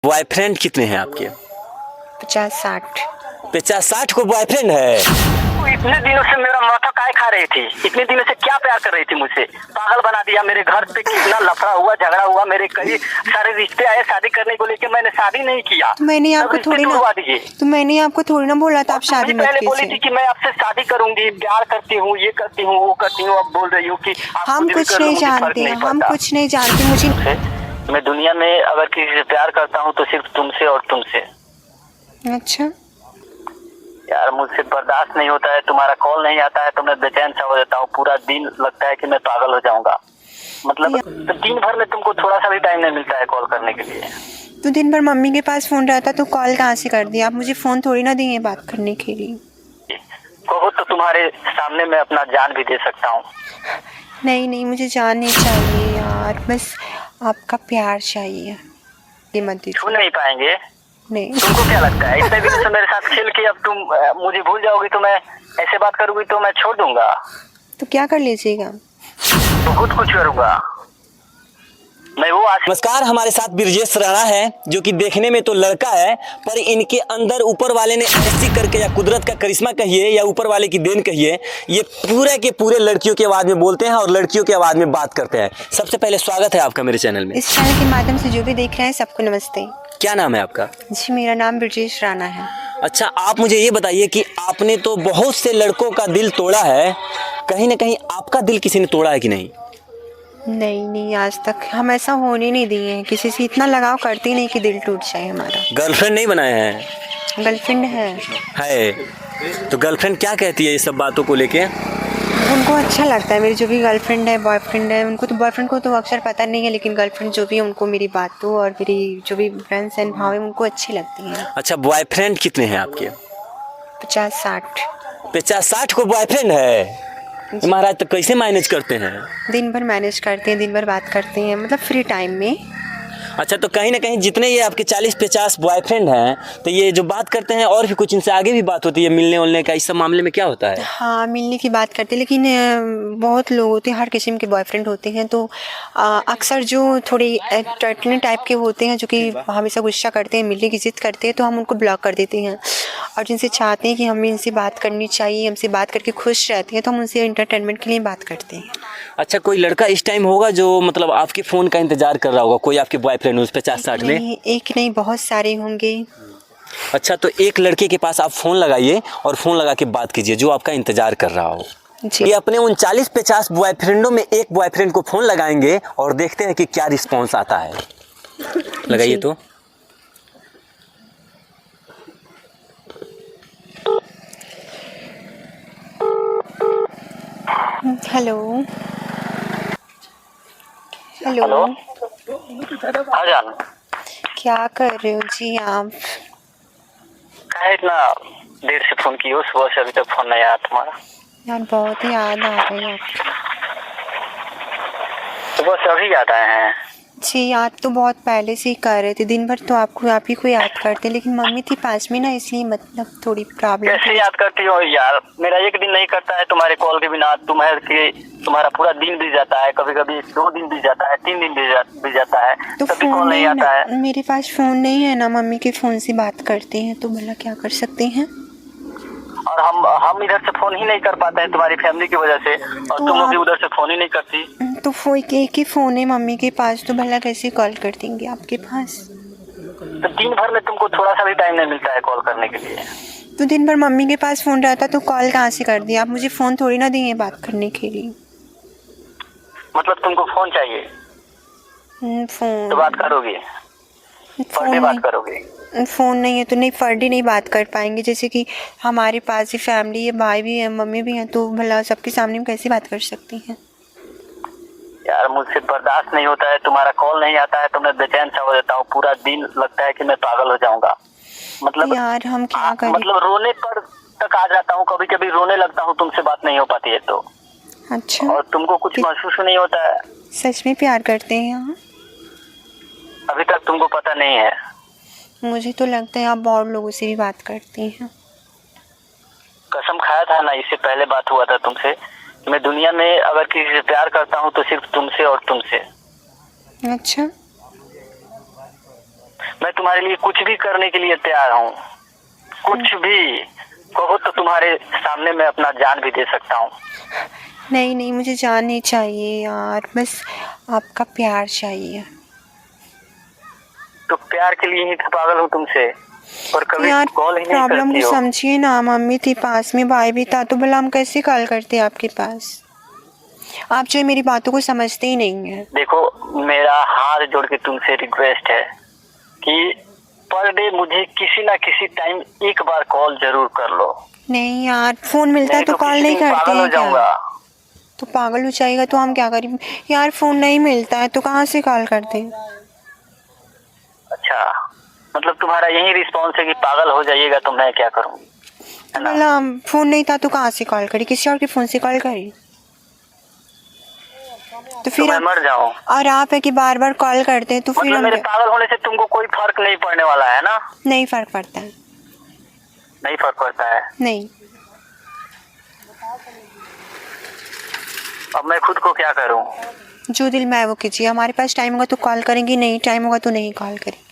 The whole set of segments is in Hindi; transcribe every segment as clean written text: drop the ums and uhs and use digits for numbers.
बॉयफ्रेंड कितने हैं आपके? 50-60। 50-60 को बॉयफ्रेंड है? इतने दिनों से मेरा माथा काय खा रही थी, इतने दिनों से क्या प्यार कर रही थी मुझसे, पागल बना दिया। मेरे घर पे कितना लफड़ा हुआ, झगड़ा हुआ, मेरे कई सारे रिश्ते आए शादी करने को लेके, मैंने शादी नहीं किया। तो मैंने आपको थोड़ी ना बोला था आप शादी मत पहले बोली थी कि मैं आपसे शादी करूंगी, प्यार करती हूँ, ये करती हूँ, वो करती हूँ। अब बोल रही हूँ कि हम कुछ नहीं जानते। मुझे मैं दुनिया में अगर किसी से प्यार करता हूँ तो सिर्फ तुमसे और तुमसे। अच्छा यार मुझसे बर्दाश्त नहीं होता है, तुम्हारा कॉल नहीं आता है तो मैं बेचैन सा हो जाता हूँ। पूरा दिन लगता है कि मैं पागल हो जाऊंगा। मतलब तो दिन भर में तुमको थोड़ा सा भी टाइम नहीं मिलता है कॉल करने के लिए। तो दिन भर मम्मी के पास फोन रहता तो कॉल कहाँ से कर दिया? आप मुझे फोन थोड़ी ना दिए बात करने के लिए। कहो तो तुम्हारे सामने मैं अपना जान भी दे सकता हूँ। नहीं, मुझे जान नहीं चाहिए यार, बस आपका प्यार चाहिए। ये मत दीजिए। छू नहीं पाएंगे? नहीं। तुमको क्या लगता है इतने दिनों से मेरे साथ खेल के अब तुम मुझे भूल जाओगी? तो मैं ऐसे बात करूंगी तो मैं छोड़ दूंगा। तो क्या कर लीजिएगा? तो खुद कुछ करूंगा मैं। वो नमस्कार, हमारे साथ ब्रिजेश राणा है जो कि देखने में तो लड़का है, पर इनके अंदर ऊपर वाले ने ऐसी करके, या कुदरत का करिश्मा कहिए या ऊपर वाले की देन कहिए, ये पूरे के पूरे लड़कियों की आवाज में बोलते हैं और लड़कियों की आवाज में बात करते हैं। सबसे पहले स्वागत है आपका मेरे चैनल में। इस चैनल के माध्यम से जो भी देख रहे हैं सबको नमस्ते। क्या नाम है आपका? जी मेरा नाम ब्रिजेश राणा है। अच्छा, आप मुझे ये बताइए कि आपने तो बहुत से लड़कों का दिल तोड़ा है, कहीं ना कहीं आपका दिल किसी ने तोड़ा है कि नहीं? नहीं, आज तक हम ऐसा होने नहीं दिए हैं। किसी से इतना लगाव करते नहीं कि दिल टूट जाए हमारा। गर्लफ्रेंड नहीं बनाए हैं? गर्लफ्रेंड है। तो गर्लफ्रेंड क्या कहती है ये सब बातों को लेके? उनको अच्छा लगता है मेरी जो भी गर्लफ्रेंड है, बॉयफ्रेंड है, उनको तो बॉयफ्रेंड को तो अक्सर पता नहीं है, लेकिन गर्लफ्रेंड जो भी है उनको मेरी बातों और मेरी जो भी फ्रेंड्स एंड भाव है उनको अच्छी लगती हैं। अच्छा, बॉयफ्रेंड कितने हैं आपके? 50-60। 50-60 को बॉयफ्रेंड है? महाराज तो कैसे मैनेज करते हैं? दिन भर मैनेज करते हैं, दिन भर बात करते हैं, मतलब फ्री टाइम में। अच्छा, तो कहीं ना कहीं जितने ये आपके 40-50 बॉयफ्रेंड हैं, तो ये जो बात करते हैं और भी कुछ इनसे आगे भी बात होती है, मिलने उलने का, इस सब मामले में क्या होता है? हाँ, मिलने की बात करते हैं, लेकिन बहुत लोग होते हैं, हर किस्म के बॉयफ्रेंड होते हैं। तो अक्सर जो थोड़ी टर्टनी टाइप के होते हैं जो कि हमेशा गुस्सा करते हैं, मिलने की जिद करते हैं, तो हम उनको ब्लॉक कर देते हैं। और जिनसे चाहते हैं कि हमें इनसे बात करनी चाहिए, हमसे बात करके खुश रहते हैं, तो हम उनसे एंटरटेनमेंट के लिए बात करते हैं। अच्छा, कोई लड़का इस टाइम होगा जो मतलब आपके फ़ोन का इंतज़ार कर रहा होगा, कोई आपके बॉयफ्रेंड उस 50-60 में? एक नहीं, बहुत सारे होंगे। अच्छा, तो एक लड़के के पास आप फ़ोन लगाइए और फ़ोन लगा के बात कीजिए जो आपका इंतज़ार कर रहा हो। ये अपने उन 40-50 बॉयफ्रेंडों में एक बॉयफ्रेंड को फ़ोन लगाएंगे और देखते हैं कि क्या रिस्पॉन्स आता है। लगाइए तो। हेलो। हाँ जान, क्या कर रहे हो जी आप? क्या इतना देर से फोन की हो? सुबह से अभी तक फोन नहीं आया तुम्हारा। यार बहुत याद आ रही है आपकी। सुबह से अभी याद आए हैं? जी, याद तो बहुत पहले से ही कर रहे थे, दिन भर तो आप ही को याद करते, लेकिन मम्मी थी पास में ना, इसलिए मतलब थोड़ी प्रॉब्लम। कैसे याद करती हो यार? मेरा एक दिन नहीं करता है तुम्हारे कॉल के बिना। तुम्हारा पूरा दिन बीत जाता है, कभी कभी 2 दिन बीत जाता है, 3 दिन बीत जाता है, तो तभी कॉल नहीं आता है। मेरे पास फ़ोन नहीं है ना, मम्मी के फ़ोन से बात करते हैं, तो भला क्या कर सकते हैं। और हम इधर से फोन ही नहीं कर पाते हैं तुम्हारी फैमिली की वजह से, और तुम लोग भी उधर से फोन ही नहीं करती। तो एक ही फ़ोन है मम्मी के पास, तो भला कैसे कॉल कर देंगे आपके पास? तो दिन भर में तुमको थोड़ा सा भी टाइम नहीं मिलता है कॉल करने के लिए। तो दिन भर मम्मी के पास फ़ोन रहता तो कॉल कहाँ से कर दिया? आप मुझे फ़ोन थोड़ी ना दिए बात करने के लिए। मतलब तुमको फोन चाहिए? फ़ोन तो बात करोगे? फ़ोन बात करोगे? फ़ोन नहीं है तो नहीं, फर्डी नहीं बात कर पाएंगे। जैसे कि हमारे पास ही फैमिली है, भाई भी है, मम्मी भी है, तो भला सबके सामने हम कैसे बात कर सकती हैं? यार मुझसे बर्दाश्त नहीं होता है, तुम्हारा कॉल नहीं आता है तो मैं बेचैन सा हो जाता हूँ। पूरा दिन लगता है कि मैं पागल हो जाऊंगा। मतलब यार हम क्या करें? मतलब रोने पर तक आ जाता हूँ, कभी कभी रोने लगता हूँ तुमसे बात नहीं हो पाती है तो। अच्छा, और तुमको कुछ महसूस नहीं होता है? सच में प्यार करते हैं आप? अभी तक तुमको पता नहीं है? मुझे तो लगता है आप बहुत लोगों से भी बात करती हैं। कसम खाया था ना, इससे पहले बात हुआ था तुमसे, मैं दुनिया में अगर किसी से प्यार करता हूँ तो सिर्फ तुमसे और तुमसे। अच्छा, मैं तुम्हारे लिए कुछ भी करने के लिए तैयार हूँ, कुछ भी कहो तो तुम्हारे सामने मैं अपना जान भी दे सकता हूँ। नहीं नहीं, मुझे जान नहीं चाहिए यार, बस आपका प्यार चाहिए। तो प्यार के लिए ही तो पागल हूँ तुमसे, और कभी यार कॉल ही नहीं प्रॉब्लम करती को हो। समझिए ना, मम्मी थी पास में, भाई भी था, तो भला हम कैसे कॉल करते आपके पास? आप जो है मेरी बातों को समझते ही नहीं है। देखो, मेरा हाथ जोड़ के तुमसे रिक्वेस्ट है कि पर डे मुझे किसी ना किसी टाइम एक बार कॉल जरूर कर लो। नहीं यार, फोन मिलता है तो कॉल किसी नहीं दिन करते पागल हो हैं क्या? जाऊंगा। तो पागल हो जाएगा तो हम क्या करें यार? फोन नहीं मिलता है तो कहाँ से कॉल करते हैं? अच्छा, मतलब तुम्हारा यही रिस्पॉन्स है कि पागल हो जाइएगा तो मैं क्या करूँ, है ना? भला फोन नहीं था तो कहाँ से कॉल करी? किसी और के फोन से कॉल करी? तो फिर मैं आप, मर जाऊं? और आप है कि बार बार कॉल करते हैं तो फिर मतलब हम मेरे पागल होने से तुमको कोई फर्क नहीं पड़ने वाला है ना? नहीं फर्क पड़ता है। नहीं फर्क पड़ता है। नहीं, अब मैं खुद को क्या करूं? जो दिल में आए वो कीजिए। हमारे पास टाइम होगा तो कॉल करेंगे, नहीं टाइम होगा तो नहीं कॉल करेंगे।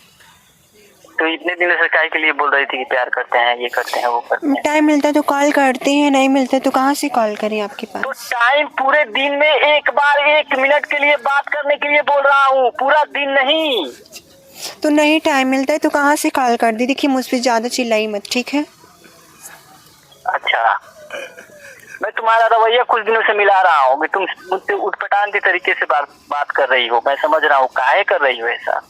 तो इतने दिनों से काहे के लिए बोल रही थी कि प्यार करते हैं, ये करते हैं, वो करते हैं? टाइम मिलता है तो कॉल करते हैं, नहीं मिलता है तो कहाँ से कॉल करें आपके तो पास? टाइम पूरे दिन में एक बार 1 मिनट के लिए बात करने के लिए बोल रहा हूँ, पूरा दिन नहीं। तो नहीं टाइम मिलता है तो कहाँ से कॉल कर दी? देखिए मुझ पर ज़्यादा चिल्लाई मत, ठीक है? अच्छा, मैं तुम्हारा रवैया कुछ दिनों से मिला रहा हूँ कि तुम मुझसे उटपटांग के तरीके से बात कर रही हो। मैं समझ रहा हूँ काहे कर रही हो ऐसा।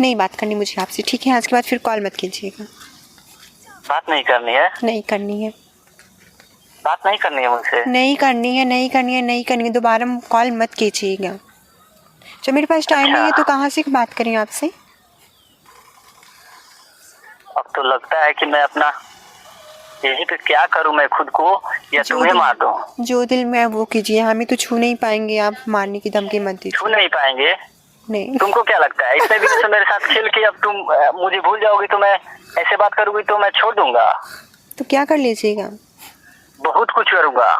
नहीं बात करनी मुझे आपसे, ठीक है? आज के बाद फिर कॉल मत कीजिएगा। बात नहीं करनी है? नहीं करनी है, बात नहीं करनी है मुझसे? नहीं करनी है, नहीं करनी है, नहीं करनी है। दोबारा कॉल मत कीजिएगा। जब मेरे पास टाइम नहीं है तो कहाँ से बात करें आपसे? अब तो लगता है कि मैं अपना यही पे क्या करूं, मैं खुद को या तुम्हें मार दूं? जो दिल में है वो कीजिए, हमें तो छू नहीं पाएंगे। आप मारने की धमकी मत दीजिए। छू नहीं पाएंगे? नहीं, तुमको क्या लगता है इतने दिनों से मेरे साथ खेल के अब तुम मुझे भूल जाओगी? तो मैं ऐसे बात करूंगी तो मैं छोड़ दूंगा? तो क्या कर लीजिएगा? बहुत कुछ करूंगा।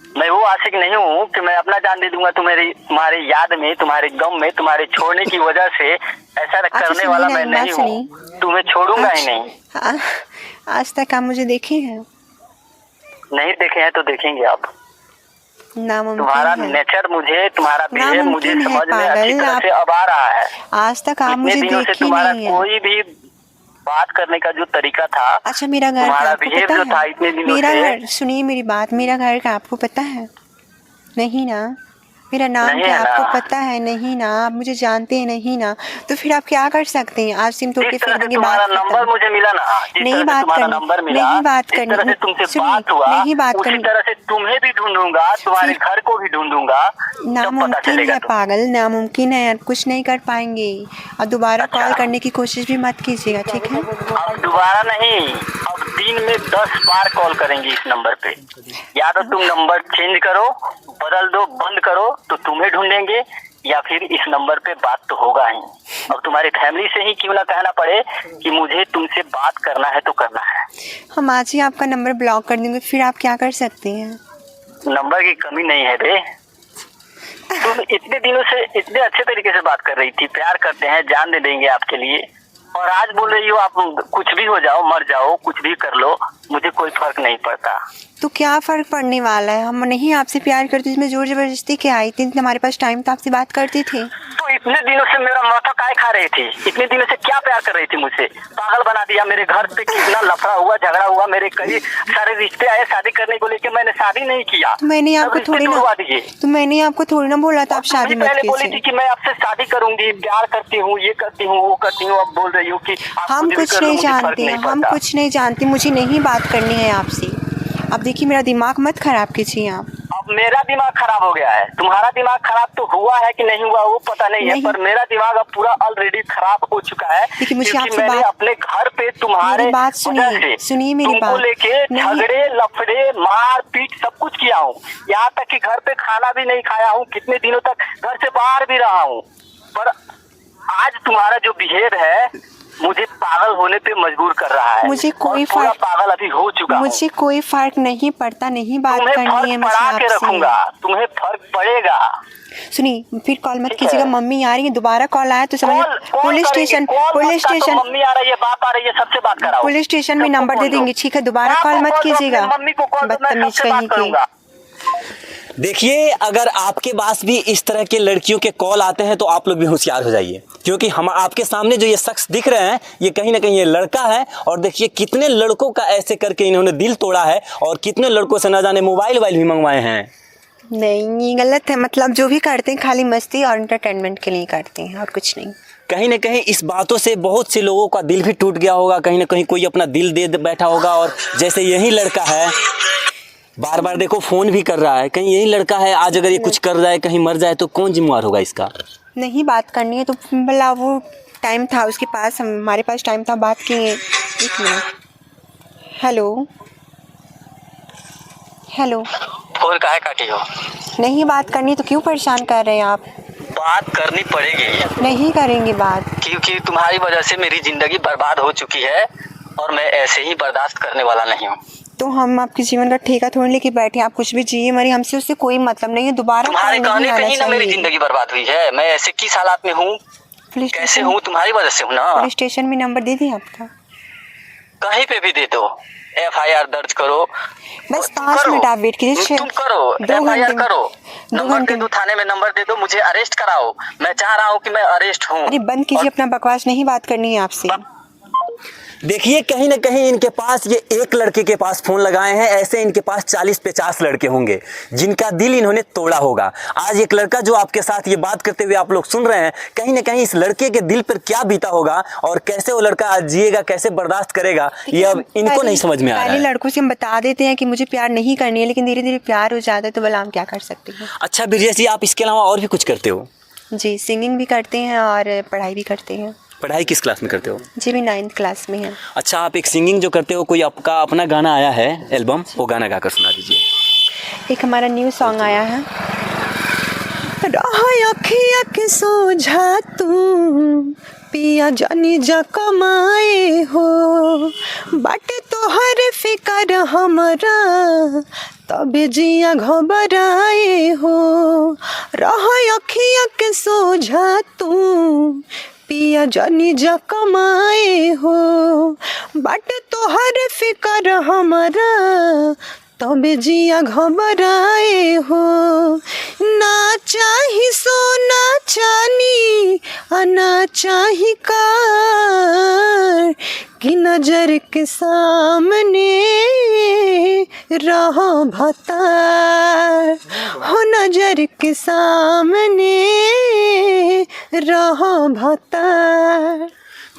मैं वो आशिक नहीं हूँ कि मैं अपना जान दे दूंगा तुम्हारी याद में, तुम्हारे गम में, तुम्हारे छोड़ने की वजह से। ऐसा करने वाला मैं नहीं हूँ, तुम्हें छोड़ूंगा ही नहीं। आज तक आप मुझे देखे हैं? नहीं देखे हैं तो देखेंगे आप। नामुमकिन तुम्हारा है। नेचर मुझे, तुम्हारा बिहेव मुझे नामुमकिन है समझ में अच्छी पागल, तरह से अब आ रहा है। आज तक आप मुझे इतने दिनों से देखे तुम्हारा नहीं है। कोई भी बात करने का जो तरीका था, अच्छा मेरा घर तुम्हारा का आपको बिहेव जो पता था है? इतने दिनों मेरा से। घर, सुनिए मेरी बात, मेरा घर का आपको पता है? नहीं ना? मेरा नाम नहीं क्या है ना? आपको पता है? नहीं ना? आप मुझे जानते हैं नहीं ना? तो फिर आप क्या कर सकते हैं? आज सिम तोड़ के जिस तरह फेंक से देंगे, तुम्हारा बात नंबर खत्म। मुझे मिला ना, जिस नहीं तरह से बात तुम्हारा करनी, नंबर मिला, नहीं बात जिस करनी, तरह से तुमसे सुनिए, बात हुआ, नहीं बात उसी करनी। तरह से तुम्हें भी ढूंढूंगा, तुम्हारे घर को भी ढूंढूंगा। जब पता नामुमकिन चलेगा है पागल, नामुमकिन है, कुछ नहीं कर पाएंगे। और दोबारा अच्छा। कॉल करने की कोशिश भी मत कीजिएगा, ठीक है? अब दोबारा नहीं, अब दिन में 10 बार कॉल करेंगे इस नंबर पे। या तो तुम नंबर चेंज करो, बदल दो, बंद करो, तो तुम्हें ढूंढेंगे, या फिर इस नंबर पे बात तो होगा ही। अब तुम्हारी फैमिली से ही क्यों ना कहना पड़े कि मुझे तुमसे बात करना है तो करना है। हम आज ही आपका नंबर ब्लॉक कर देंगे, फिर आप क्या कर सकते हैं? नंबर की कमी नहीं है बे। तुम इतने दिनों से इतने अच्छे तरीके से बात कर रही थी, प्यार करते हैं, जान दे देंगे आपके लिए, और आज बोल रही हो आप कुछ भी हो जाओ, मर जाओ, कुछ भी कर लो, मुझे कोई फर्क नहीं पड़ता। तो क्या फर्क पड़ने वाला है? हम नहीं आपसे प्यार करते, इसमें जोर जबरदस्ती क्या आई थी? हमारे पास टाइम था, आपसे बात करते थे। तो इतने दिनों से मेरा माथा काय खा रही थी? इतने दिनों से क्या प्यार कर रही थी मुझसे? पागल बना दिया। मेरे घर पे कितना लफड़ा हुआ, झगड़ा हुआ, मेरे कई सारे रिश्ते आए शादी करने को लेके, मैंने शादी नहीं किया। तो मैंने आपको थोड़ी ना बोला था आप शादी मत पहले बोली थी कीजिए। कि मैं आपसे शादी करूंगी, प्यार करती हूँ, ये करती हूँ, वो करती हूँ। अब बोल रही हूँ कि हम कुछ नहीं जानते, हम कुछ नहीं जानते, मुझे नहीं बात करनी है आपसे। अब देखिए मेरा दिमाग मत खराब कीजिए आप। अब मेरा दिमाग खराब हो गया है। तुम्हारा दिमाग खराब तो हुआ है कि नहीं हुआ वो पता नहीं है, पर मेरा दिमाग अब पूरा ऑलरेडी खराब हो चुका है। देखिए मुझे क्योंकि आपसे मैंने अपने घर पे तुम्हारे बात सुनिए मेरी तुमको बात लेके झगड़े, लफड़े, मार पीट सब कुछ किया हूँ। यहाँ तक कि घर पे खाना भी नहीं खाया हूँ, कितने दिनों तक घर से बाहर भी रहा हूँ। पर आज तुम्हारा जो बिहेव है मुझे पागल होने पे मजबूर कर रहा है। मुझे कोई और पूरा फर्क पागल अभी हो चुका हूँ। मुझे कोई फर्क नहीं पड़ता, नहीं बात तुम्हें करनी है फर्क मुझे पड़ा के आपसे। रखूंगा, तुम्हें फर्क पड़ेगा। सुनिए, फिर कॉल मत ठीक है। कीजिएगा। मम्मी आ रही है, दोबारा कॉल आया तो समझ पुलिस स्टेशन मम्मी आ रही है, बाप आ रही है, सबसे बात कराओ। पुलिस स्टेशन में सबको नंबर दे फोन दो। देंगे, ठीक है? दोबारा हाँ, कॉल तो मत कॉल दो, कीजिएगा, अपनी मम्मी को कॉल दो, मैं बदतमीज सबसे बात कहीं की। करूंगा। देखिए, अगर आपके पास भी इस तरह के लड़कियों के कॉल आते हैं तो आप लोग भी होशियार हो जाइए, क्योंकि हम आपके सामने जो ये शख्स दिख रहे हैं ये कहीं ना कहीं ये लड़का है। और देखिए कितने लड़कों का ऐसे करके इन्होंने दिल तोड़ा है और कितने लड़कों से ना जाने मोबाइल भी मंगवाए हैं। नहीं, ये गलत है। मतलब जो भी करते हैं खाली मस्ती और एंटरटेनमेंट के लिए करते हैं और कुछ नहीं। कहीं ना कहीं इस बातों से बहुत से लोगों का दिल भी टूट गया होगा, कहीं ना कहीं कोई अपना दिल दे बैठा होगा। और जैसे यही लड़का है, बार बार देखो फोन भी कर रहा है, कहीं यही लड़का है आज अगर ये कुछ कर रहा है, कहीं मर जाए तो कौन जिम्मेवार होगा इसका? नहीं बात करनी है तो भला वो टाइम था उसके पास, हमारे पास टाइम था, बात किए। एक मिनट। हेलो हेलो, फोन काहे काटी हो? नहीं बात करनी तो क्यों परेशान कर रहे हैं आप? बात करनी पड़ेगी, नहीं करेंगे बात। क्योंकि तुम्हारी वजह से मेरी जिंदगी बर्बाद हो चुकी है और मैं ऐसे ही बर्दाश्त करने वाला नहीं हूँ। तो हम आपके जीवन का ठेका थोड़ी लेके बैठे, आप कुछ भी जिए मरिए, हमसे उससे कोई मतलब नहीं है। दोबारा तुम्हारे कॉल नहीं कहने पे आना ही ना मेरी चाहिए। जिंदगी बर्बाद हुई है। मैं ऐसे किस हालात में हूँ, पुलिस कैसे स्टेशन- हूँ, तुम्हारी वजह से हूँ ना। पुलिस स्टेशन में नंबर दे दिया आपका? कहीं पे भी दे दो, FIR दर्ज करो। बस तुम 5 करो। मिनट आप वेट कीजिए। तुम करो, 2 FIR घंटे में- करो, 2 नंबर घंटे दे दो, थाने में नंबर दे दो, मुझे अरेस्ट कराओ। मैं चाह रहा हूँ कि मैं अरेस्ट हूँ। अरे बंद कीजिए अपना बकवास, नहीं बात करनी है आपसे। देखिए कहीं ना कहीं इनके पास ये एक लड़के के पास फोन लगाए हैं, ऐसे इनके पास 40-50 लड़के होंगे जिनका दिल इन्होंने तोड़ा होगा। आज एक लड़का जो आपके साथ ये बात करते हुए आप लोग सुन रहे हैं, कहीं ना कहीं इस लड़के के दिल पर क्या बीता होगा और कैसे वो लड़का आज जिएगा, कैसे बर्दाश्त करेगा, ये अब इनको नहीं समझ में आ रहा पहले है। लड़कों से हम बता देते हैं कि मुझे प्यार नहीं करनी है, लेकिन धीरे धीरे प्यार हो जाता है तो भला हम क्या कर सकते हैं। अच्छा ब्रिजेश जी, आप इसके अलावा और भी कुछ करते हो? जी, सिंगिंग भी करते हैं और पढ़ाई भी करते हैं। पढ़ाई किस क्लास में करते हो? जी, मैं 9th क्लास में है। अच्छा, आप एक सिंगिंग जो करते हो, कोई आपका अपना गाना आया है एल्बम, वो गाना गाकर सुना दीजिए। एक हमारा न्यू सॉन्ग आया है। रहा अखिया के सोझा तू पिया जानी जा कमाए हो, बाटे तोहर फिकर हमरा तबे जिया घबराए हो। रहा अखिया के सोझा तू पिया जानी जा कमाए हो, बाटे तोहर फिकर हमरा तबे जिया घबराए हो। ना चाही सोना चानी ना चाही कार, कि नजर के सामने रहो भतार, हो नजर के सामने रहो भतार।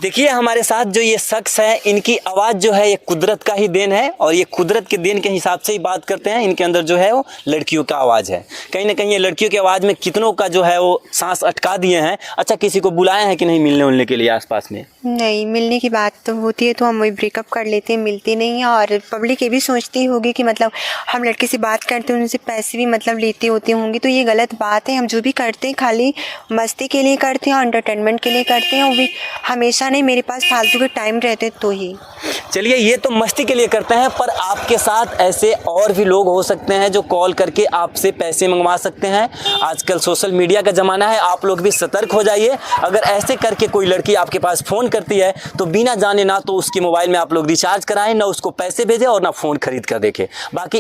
देखिए हमारे साथ जो ये शख्स है, इनकी आवाज़ जो है ये कुदरत का ही देन है और ये कुदरत के देन के हिसाब से ही बात करते हैं। इनके अंदर जो है वो लड़कियों का आवाज़ है। कहीं ना कहीं ये लड़कियों की आवाज़ में कितनों का जो है वो सांस अटका दिए हैं। अच्छा, किसी को बुलाए हैं कि नहीं मिलने उलने के लिए आसपास में? नहीं, मिलने की बात तो होती है तो हम वही ब्रेकअप कर लेते हैं, मिलते नहीं हैं। और पब्लिक ये भी सोचती होगी कि मतलब हम लड़के से बात करते हैं, उनसे पैसे भी मतलब लेते होते होंगे, तो ये गलत बात है। हम जो भी करते हैं खाली मस्ती के लिए करते हैं और एंटरटेनमेंट के लिए करते हैं, वो भी हमेशा नहीं। मेरे पास फालतू के टाइम रहते तो ही। चलिए, ये तो मस्ती के लिए करते हैं, पर आपके साथ ऐसे और भी लोग हो सकते हैं जो कॉल करके आपसे पैसे मंगवा सकते हैं। आजकल सोशल मीडिया का ज़माना है, आप लोग भी सतर्क हो जाइए। अगर ऐसे करके कोई लड़की आपके पास फ़ोन करती है तो बिना जाने ना तो उसके मोबाइल में आप लोग रिचार्ज कराएं, ना उसको पैसे भेजें और ना फ़ोन खरीद कर देखें। बाकी